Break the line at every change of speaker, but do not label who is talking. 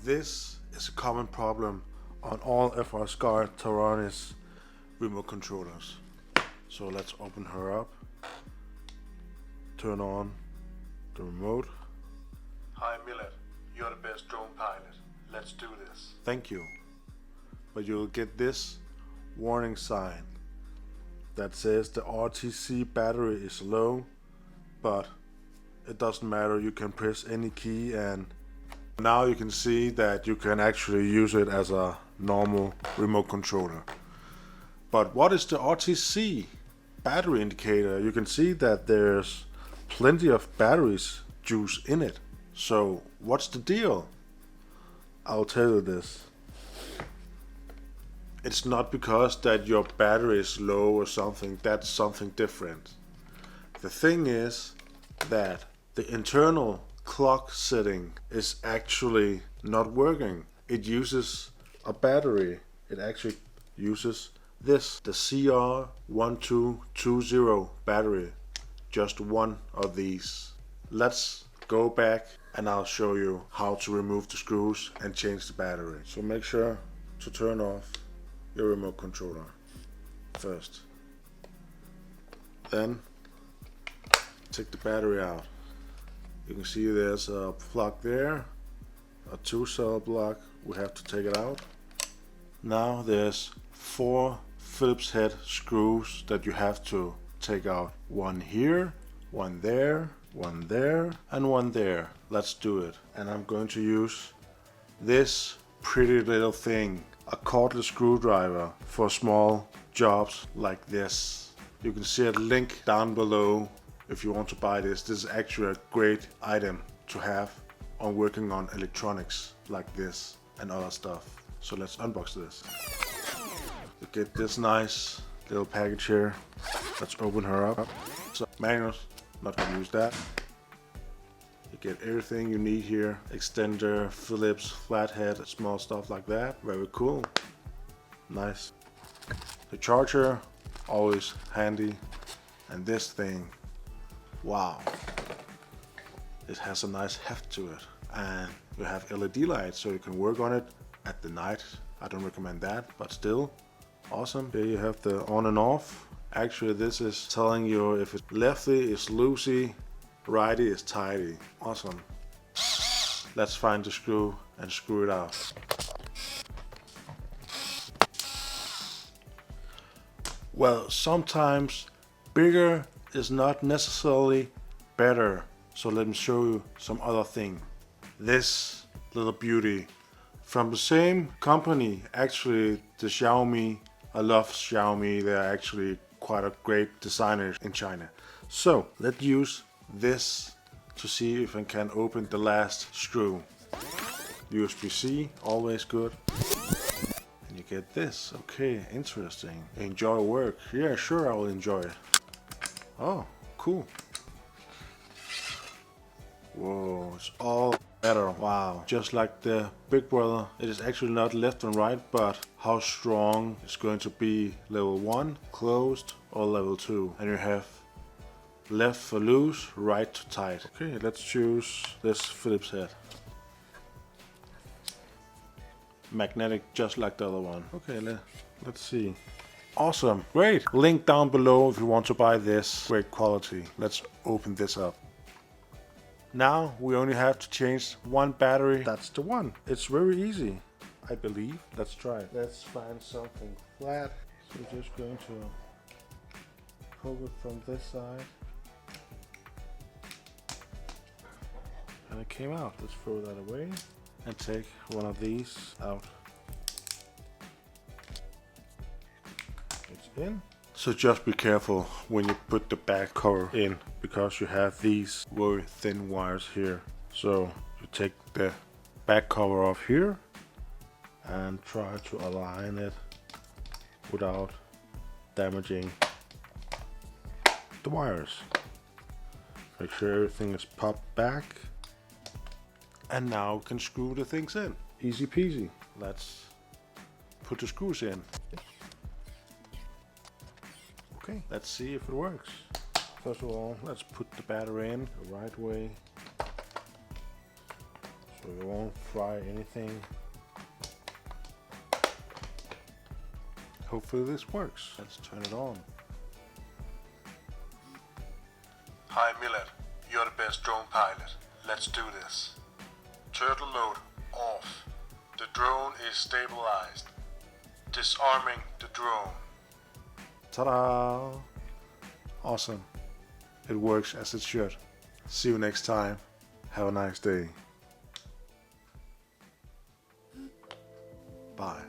This is a common problem on all FR Taranis remote controllers. So let's open her up, turn on the remote.
Hi Millad, you're the best drone pilot. Let's do this.
Thank you. But you'll get this warning sign that says the RTC battery is low, but it doesn't matter, you can press any key and now you can see that you can actually use it as a normal remote controller. But what is the RTC battery indicator? You can see that there's plenty of batteries juice in it. So what's the deal? I'll tell you this. It's not because that your battery is low or something, that's something different. The thing is that the internal clock setting is actually not working. It uses a battery. It actually uses this, the CR1220 battery. Just one of these. Let's go back and I'll show you how to remove the screws and change the battery. So make sure to turn off your remote controller first. Then take the battery out. You can see there's a plug there, a 2-cell plug. We have to take it out. Now there's 4 Phillips head screws that you have to take out. One here, one there, one there, and one there. Let's do it. And I'm going to use this pretty little thing, a cordless screwdriver for small jobs like this. You can see a link down below if you want to buy this. This is actually a great item to have on working on electronics like this and other stuff. So let's unbox this. You get this nice little package here. Let's open her up. So manuals, not gonna use that. You get everything you need here. Extender, Phillips, flathead, small stuff like that. Very cool. Nice. The charger, always handy. And this thing, wow. It has a nice heft to it. And you have LED lights so you can work on it at the night. I don't recommend that, but still awesome. Here you have the on and off. Actually, this is telling you if it's lefty is loosey, righty is tighty. Awesome. Let's find the screw and screw it out. Well, sometimes bigger is not necessarily better. So let me show you some other thing. This little beauty from the same company, actually the Xiaomi. I love Xiaomi. They're actually quite a great designer in China. So let's use this to see if I can open the last screw. USB-C, always good. And you get this. Okay, interesting. Enjoy work. Yeah, sure, I will enjoy it. Oh, cool. Whoa, it's all better. Wow, just like the Big Brother, it is actually not left and right, but how strong it's going to be. Level 1, closed, or level 2. And you have left for loose, right to tight. Okay, let's choose this Phillips head. Magnetic, just like the other one. Okay, let's see. Awesome, great. Link down below if you want to buy this. Great quality. Let's open this up. Now we only have to change one battery. That's the one. It's very easy, I believe. Let's try it. Let's find something flat. So we're just going to poke it from this side. And it came out. Let's throw that away and take one of these out. It's in. So just be careful when you put the back cover in, because you have these very thin wires here. So you take the back cover off here and try to align it without damaging the wires. Make sure everything is popped back. And now we can screw the things in. Easy peasy. Let's put the screws in. Okay, let's see if it works. First of all, let's put the battery in the right way. So so it won't fry anything. Hopefully this works. Let's turn it on.
Hi Millad, you're the best drone pilot. Let's do this. Turtle mode off. The drone is stabilized. Disarming the drone.
Ta-da! Awesome. It works as it should. See you next time. Have a nice day. Bye.